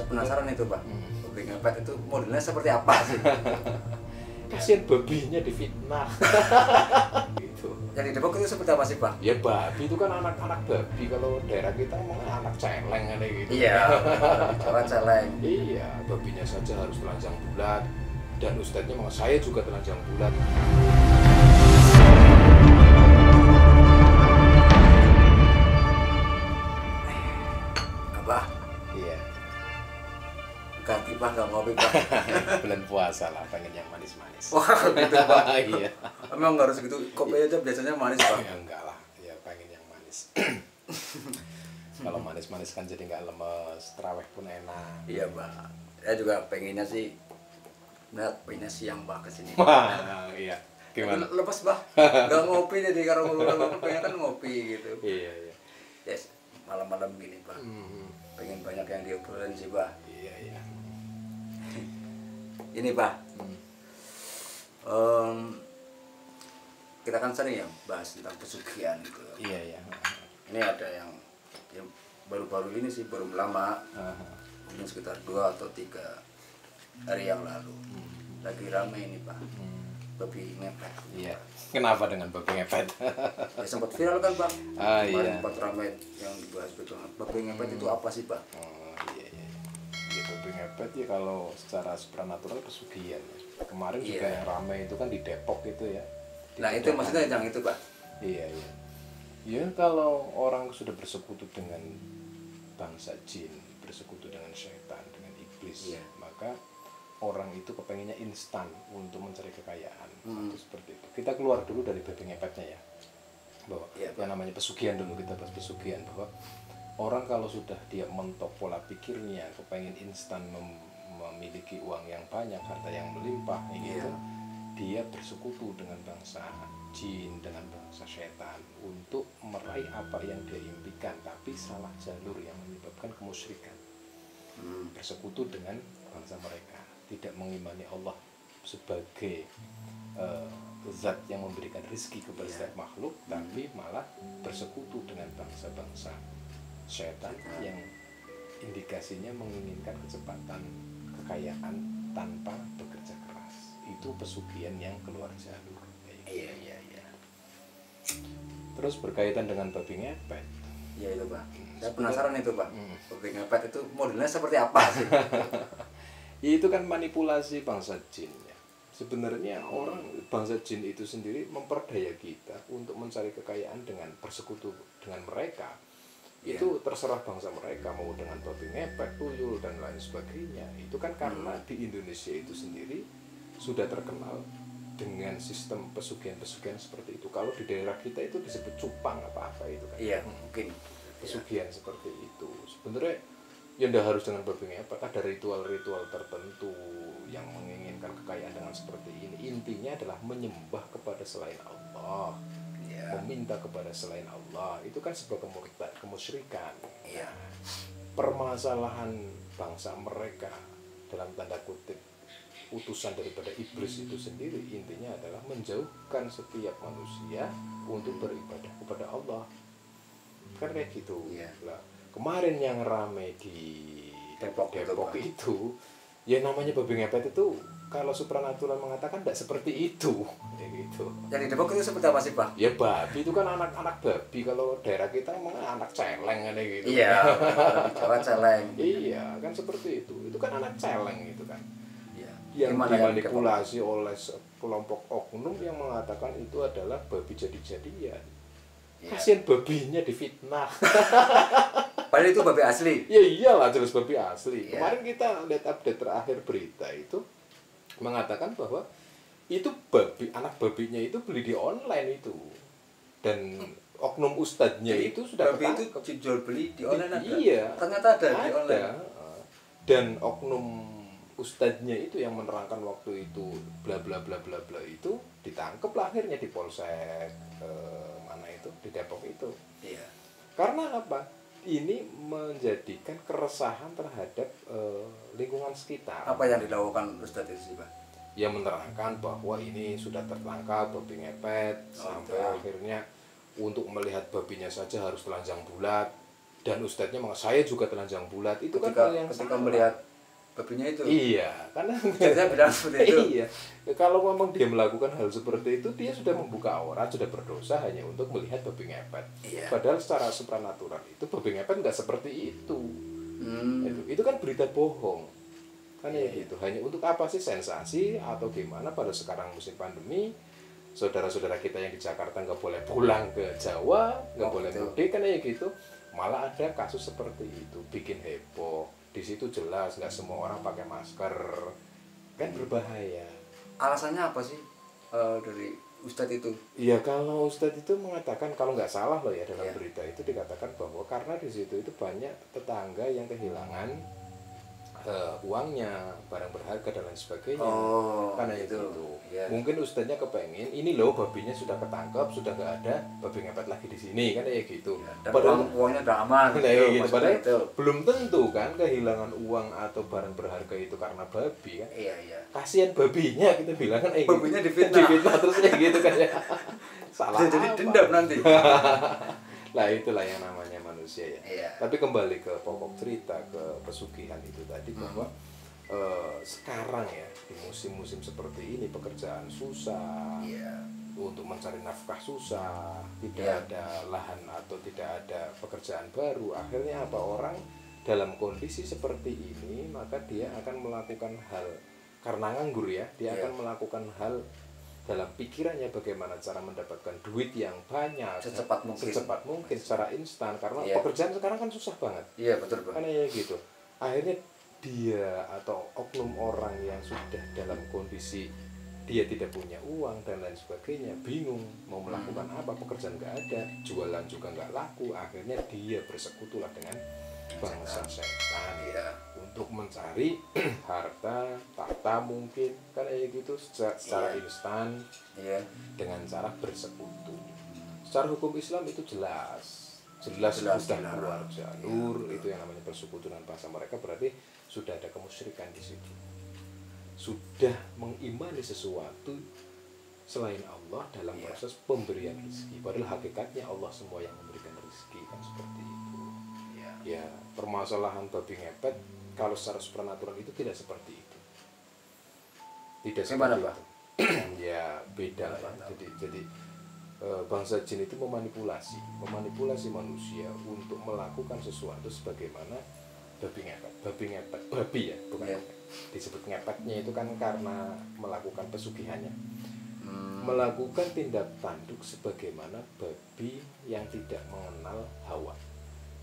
penasaran itu Pak. Babi ngepet itu modelnya seperti apa sih? Kasian babinya difitnah. Gitu. Yang di Depok itu seperti apa sih Pak? Ya babi itu kan anak-anak babi, kalau daerah kita emang anak celeng ada gitu. Iya, di Jawa celeng. Iya, babinya saja harus telanjang bulat, dan ustadznya mau saya juga telanjang bulat. Abah, Iya, ganti Pak, nggak ngopi Pak. bulan puasa lah, pengen yang manis-manis. Wah, gitu Pak. Iya. Emang nggak harus gitu, kopi aja biasanya manis Pak. Ya enggak lah, ya pengen yang manis. Kalau manis-manis kan jadi nggak lemes, terawih pun enak. Iya Pak, saya juga pengennya sih, pengennya siang Pak kesini. Wah, iya. Gimana? Lepas Pak, nggak ngopi jadi kalau pengen kan ngopi gitu. Iya, iya. Yes, malam-malam gini Pak, pengen banyak yang diobrolin sih Pak. Iya, iya. Ini Pak, kita kan sering ya bahas tentang pesugihan gitu. Iya, iya. Ini ada yang baru-baru ini sih, baru lama, mungkin sekitar 2 atau 3 hari yang lalu. Lagi rame ini Pak, babi ngepet. Iya. Kenapa dengan babi ngepet? Ya, sempat viral kan Pak, Ah, kemarin iya. sempat ramai yang dibahas betul. Babi ngepet itu apa sih Pak? Oh, iya, iya. Ya, babi ngepet ya kalau secara supranatural pesugihan ya. Kemarin juga Iya. yang ramai itu kan di Depok itu ya. Nah itu maksudnya yang itu Pak. Iya, iya. Ya kalau orang sudah bersekutu dengan bangsa jin, bersekutu dengan syaitan, dengan iblis, Iya. maka orang itu kepengennya instan untuk mencari kekayaan. Itu seperti itu. Kita keluar dulu dari babi ngepetnya ya. Bahwa Iya, yang namanya pesugihan dulu, kita bahas pesugihan, bahwa orang kalau sudah dia mentok pola pikirnya, kepengen instan memiliki uang yang banyak, harta yang melimpah gitu. Iya. Dia bersekutu dengan bangsa jin, dengan bangsa setan untuk meraih apa yang dia impikan, tapi salah jalur yang menyebabkan kemusyrikan. Bersekutu dengan bangsa mereka, tidak mengimani Allah sebagai zat yang memberikan rezeki kepada setiap makhluk, tapi malah bersekutu dengan bangsa-bangsa setan yang indikasinya menginginkan kecepatan kekayaan tanpa bekerja keras. Itu pesugihan yang keluar jalur. Iya, iya, iya. Terus berkaitan dengan babi ngepet. Iya itu Pak. Saya penasaran itu Pak. Babi ngepet itu modelnya seperti apa sih? Itu kan manipulasi bangsa jin ya. Sebenarnya orang bangsa jin itu sendiri memperdaya kita untuk mencari kekayaan dengan bersekutu dengan mereka. Itu terserah bangsa mereka mau dengan babi ngepet, tuyul dan lain sebagainya. Itu kan karena di Indonesia itu sendiri sudah terkenal dengan sistem pesugihan-pesugihan seperti itu. Kalau di daerah kita itu disebut cupang apa-apa itu kan. Iya, mungkin Pesugihan seperti itu. Sebenarnya ya tidak harus dengan babi ngepet, ada ritual-ritual tertentu yang menginginkan kekayaan dengan seperti ini. Intinya adalah menyembah kepada selain Allah. Meminta kepada selain Allah itu kan sebuah kemusyrikan. Iya. Permasalahan bangsa mereka dalam tanda kutip utusan daripada iblis itu sendiri intinya adalah menjauhkan setiap manusia untuk beribadah kepada Allah. Kan kayak gitu. Iya. Lah, kemarin yang ramai di Depok itu ya namanya babi ngepet itu kalau supranatural mengatakan tidak seperti itu, kayak gitu. Yang di Depok itu seperti apa sih Pak? Ya babi itu kan anak-anak babi, kalau daerah kita emang anak celeng ada gitu. Iya, di Jawa celeng. Iya, kan seperti itu. Itu kan anak celeng itu kan. Iya. Yang Gimana yang di Depok? dimanipulasi oleh kelompok oknum yang mengatakan itu adalah babi jadi-jadian. Iya. Kasian babinya difitnah. Padahal itu babi asli. Ya iyalah jelas babi asli. Iya. Kemarin kita lihat update terakhir berita itu mengatakan bahwa itu babi, anak babinya itu beli di online itu, dan oknum ustadznya Jadi, itu sudah babi ketangkep. itu jual beli di online ada? Iya. Ternyata ada di online. Dan oknum ustadznya itu yang menerangkan waktu itu bla bla bla bla bla itu ditangkap lah akhirnya di polsek mana itu di Depok itu. Iya. Karena apa? Ini menjadikan keresahan terhadap lingkungan sekitar. Apa yang dilakukan Ustadz itu sih Pak? Yang menerangkan bahwa ini sudah tertangkap babi ngepet, sampai akhirnya untuk melihat babinya saja harus telanjang bulat, dan ustadznya saya juga telanjang bulat, itu kan hal yang ketika salah. Melihat babinya itu. Iya, karena saya bilang seperti itu. Iya, kalau memang dia melakukan hal seperti itu, dia sudah membuka aurat, sudah berdosa hanya untuk melihat babi ngepet. Iya. Padahal secara supranatural itu babi ngepet nggak seperti itu. Itu kan berita bohong. Kan ya gitu. Hanya untuk apa sih, sensasi atau gimana? Pada sekarang musim pandemi, saudara-saudara kita yang di Jakarta nggak boleh pulang ke Jawa, nggak boleh mudik, kan ya gitu. Malah ada kasus seperti itu, bikin heboh. Di situ jelas nggak semua orang pakai masker, kan berbahaya. Alasannya apa sih dari Ustadz itu? Iya, kalau Ustadz itu mengatakan, kalau nggak salah loh ya dalam berita itu dikatakan bahwa karena di situ itu banyak tetangga yang kehilangan uangnya, barang berharga dan lain sebagainya. Karena itu ya. Mungkin Ustadznya kepengen ini loh babinya sudah ketangkep, sudah nggak ada babi ngepet lagi di sini, kan ya gitu. Dan padahal uangnya udah aman. Gitu. Padahal itu belum tentu kan kehilangan uang atau barang berharga itu karena babi kan. Iya. Kasihan babinya, kita bilang kan babinya difitnah terus gitu kan ya. Salah jadi dendam nanti. Lah itulah yang namanya manusia ya. Iya. Tapi kembali ke pokok cerita, ke pesugihan itu tadi, bahwa sekarang ya di musim-musim seperti ini pekerjaan susah, untuk mencari nafkah susah, tidak ada lahan atau tidak ada pekerjaan baru. Akhirnya apa, orang dalam kondisi seperti ini maka dia akan melakukan hal, karena nganggur ya, dia akan melakukan hal dalam pikirannya bagaimana cara mendapatkan duit yang banyak secepat mungkin secara instan, karena pekerjaan sekarang kan susah banget. Iya, betul Bang. Karena ya gitu. Akhirnya dia atau oknum orang yang sudah dalam kondisi dia tidak punya uang dan lain sebagainya, bingung mau melakukan apa, pekerjaan nggak ada, jualan juga nggak laku, akhirnya dia bersekutulah dengan bangsa setan untuk mencari harta tahta mungkin, kan ya gitu, secara instan dengan cara bersekutu. Secara hukum Islam itu jelas sudah keluar jalur itu yang namanya bersekutu dengan bangsa mereka, berarti sudah ada kemusyrikan di situ, sudah mengimani sesuatu selain Allah dalam proses pemberian rezeki, padahal hakikatnya Allah semua yang memberikan rezeki, kan seperti itu. Ya, permasalahan babi ngepet kalau secara supranatural itu tidak seperti itu. Tidak seperti itu. Ya beda lah ya. Jadi bangsa jin itu memanipulasi manusia untuk melakukan sesuatu sebagaimana babi ngepet. Babi ya, bukan disebut ngepetnya itu kan karena melakukan pesugihannya. Melakukan tindak tanduk sebagaimana babi yang tidak mengenal hawa.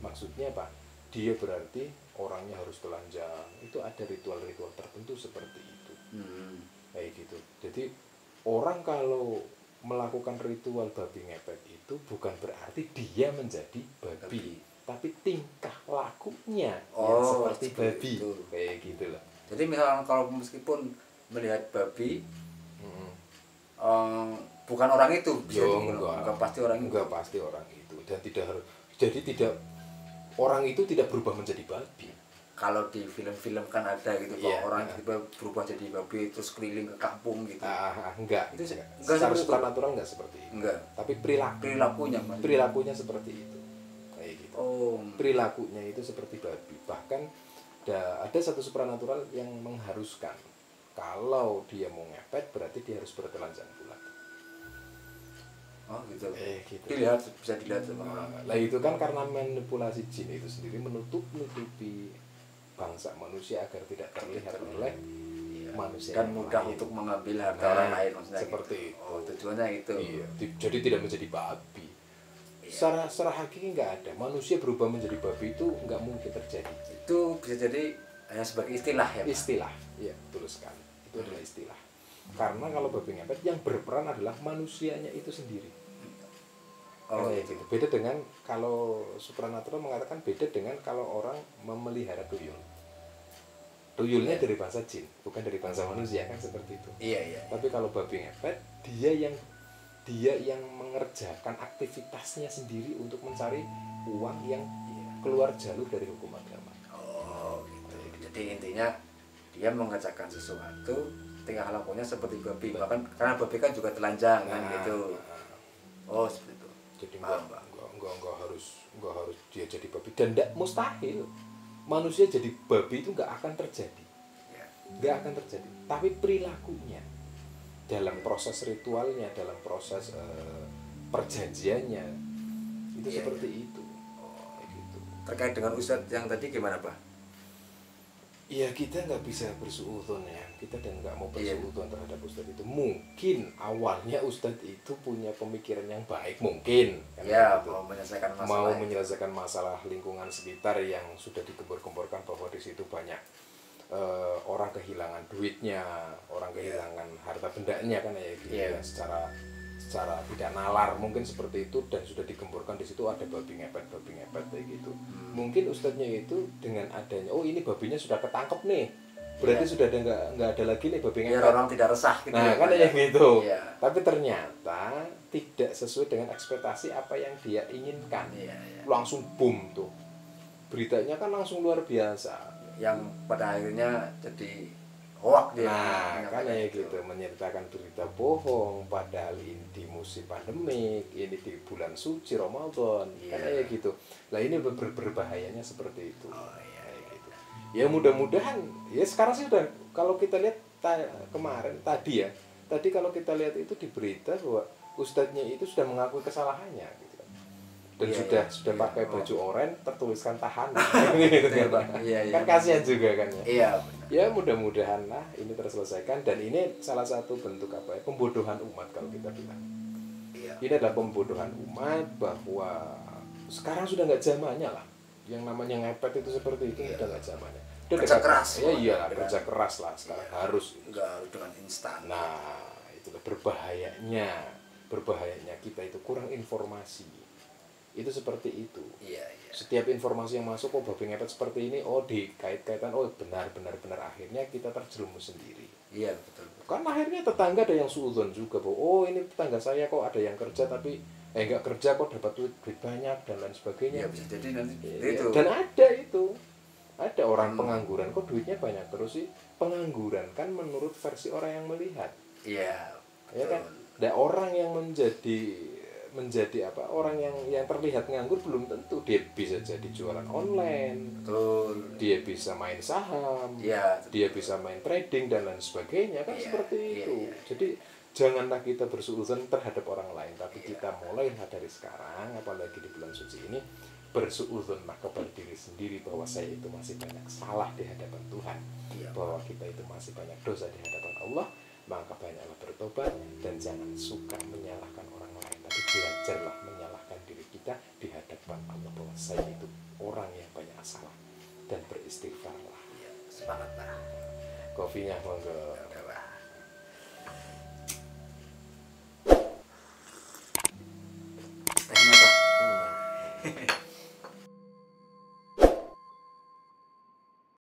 Maksudnya apa? Dia berarti orangnya harus telanjang. Itu ada ritual-ritual tertentu seperti itu. Kayak gitu. Jadi orang kalau melakukan ritual babi ngepet itu bukan berarti dia menjadi babi. Tapi tingkah lakunya yang seperti babi itu. Kayak gitu loh. Jadi misalnya kalau meskipun melihat babi bukan orang itu, enggak pasti orang itu. Enggak pasti orang itu, dan tidak harus, jadi tidak, orang itu tidak berubah menjadi babi. Kalau di film-film kan ada gitu, orang tiba berubah jadi babi terus keliling ke kampung gitu. Enggak. Itu secara supranatural enggak seperti itu. Enggak. Tapi perilakunya seperti itu. Kayak gitu. Perilakunya itu seperti babi. Bahkan ada satu supranatural yang mengharuskan kalau dia mau ngepet berarti dia harus bertelanjang bulat. Gitu. Gitu. Bisa dilihat sama orang. Lah itu kan karena manipulasi jin itu sendiri menutupi bangsa manusia agar tidak terlihat oleh manusia dan mudah untuk mengambil harta orang lain, maksudnya seperti gitu. Tujuannya itu. Jadi tidak menjadi babi. Secara hakiki nggak ada, manusia berubah menjadi babi itu nggak mungkin terjadi. Itu bisa jadi hanya sebagai istilah ya, Pak? Istilah, iya betul sekali. Itu adalah istilah. Karena kalau babi ngepet yang berperan adalah manusianya itu sendiri. Gitu. Beda dengan kalau supranatural mengatakan beda dengan kalau orang memelihara tuyul. Tuyulnya dari bangsa jin, bukan dari bangsa manusia, kan seperti itu. Tapi kalau babi ngepet, dia yang mengerjakan aktivitasnya sendiri untuk mencari uang yang keluar jalur dari hukum agama. Gitu. Jadi intinya dia mengerjakan sesuatu, tingkah lakunya seperti babi. Bahkan karena babi kan juga telanjang kan gitu. Seperti itu. Jadi nggak harus dia jadi babi, dan tidak mustahil manusia jadi babi itu nggak akan terjadi, nggak akan terjadi. Tapi perilakunya, dalam proses ritualnya, dalam proses perjanjiannya itu seperti itu. Gitu. Terkait dengan Ustadz yang tadi gimana Pak? Ya kita nggak bisa bersuudzon ya, kita dan nggak mau bersuudzon terhadap Ustadz itu. Mungkin awalnya Ustadz itu punya pemikiran yang baik, mungkin kan ya, gitu. mau menyelesaikan masalah lingkungan sekitar yang sudah digembor-gemborkan bahwa di situ banyak orang kehilangan duitnya, orang kehilangan harta bendanya kan ya gitu ya, secara tidak nalar mungkin seperti itu, dan sudah digemborkan di situ ada babi ngepet kayak gitu. Mungkin ustadznya itu dengan adanya ini babinya sudah ketangkep nih, berarti sudah ada nggak ada lagi nih babi ngepet, orang tidak resah gitu. Nah kan ya gitu. Tapi ternyata tidak sesuai dengan ekspektasi apa yang dia inginkan. Langsung boom tuh beritanya kan, langsung luar biasa, yang pada akhirnya jadi hoak dia. Nah, kan ya gitu, menyertakan berita bohong padahal ini di musim pandemik, ini di bulan suci Ramadan, kan ya gitu. Lah ini berbahayanya seperti itu. Gitu. Ya mudah-mudahan ya sekarang sih udah, kalau kita lihat kemarin tadi kalau kita lihat itu di berita bahwa ustadznya itu sudah mengakui kesalahannya gitu. Dan sudah pakai baju oranye tertuliskan tahanan gitu kan kasihan juga kan ya. Ya mudah-mudahan lah ini terselesaikan, dan ini salah satu bentuk pembodohan umat kalau kita bilang. Ini adalah pembodohan umat bahwa sekarang sudah nggak zamannya lah yang namanya ngepet itu seperti itu, udah nggak zamannya. Kerja keras. Kerja keras lah sekarang, harus nggak dengan instan. Nah itulah berbahayanya kita itu kurang informasi. Itu seperti itu. Setiap informasi yang masuk, babi ngepet seperti ini, dikait-kaitan, benar, akhirnya kita terjerumus sendiri. Iya betul. Kan akhirnya tetangga ada yang suudzon juga bahwa ini tetangga saya kok ada yang kerja tapi nggak kerja kok dapat duit banyak dan lain sebagainya. Bisa jadi nanti itu. Dan ada orang pengangguran kok duitnya banyak terus sih. Pengangguran kan menurut versi orang yang melihat. Iya. Ya kan. Dan orang yang menjadi orang yang terlihat nganggur belum tentu dia bisa jadi jualan online. Betul. Dia bisa main saham. Dia bisa main trading dan lain sebagainya kan seperti itu. Jadi janganlah kita bersuudzon terhadap orang lain, tapi kita mulailah dari sekarang, apalagi di bulan suci ini, bersuudzonlah kepada diri sendiri bahwa saya itu masih banyak salah di hadapan Tuhan, bahwa kita itu masih banyak dosa di hadapan Allah. Maka banyaklah bertobat dan jangan suka menyalahkan orang lain, tapi belajarlah menyalahkan diri kita di hadapan Allah bahwa saya itu orang yang banyak salah, dan beristighfarlah. Semangat Pak. Kopinya monggo. Tehnya Pak.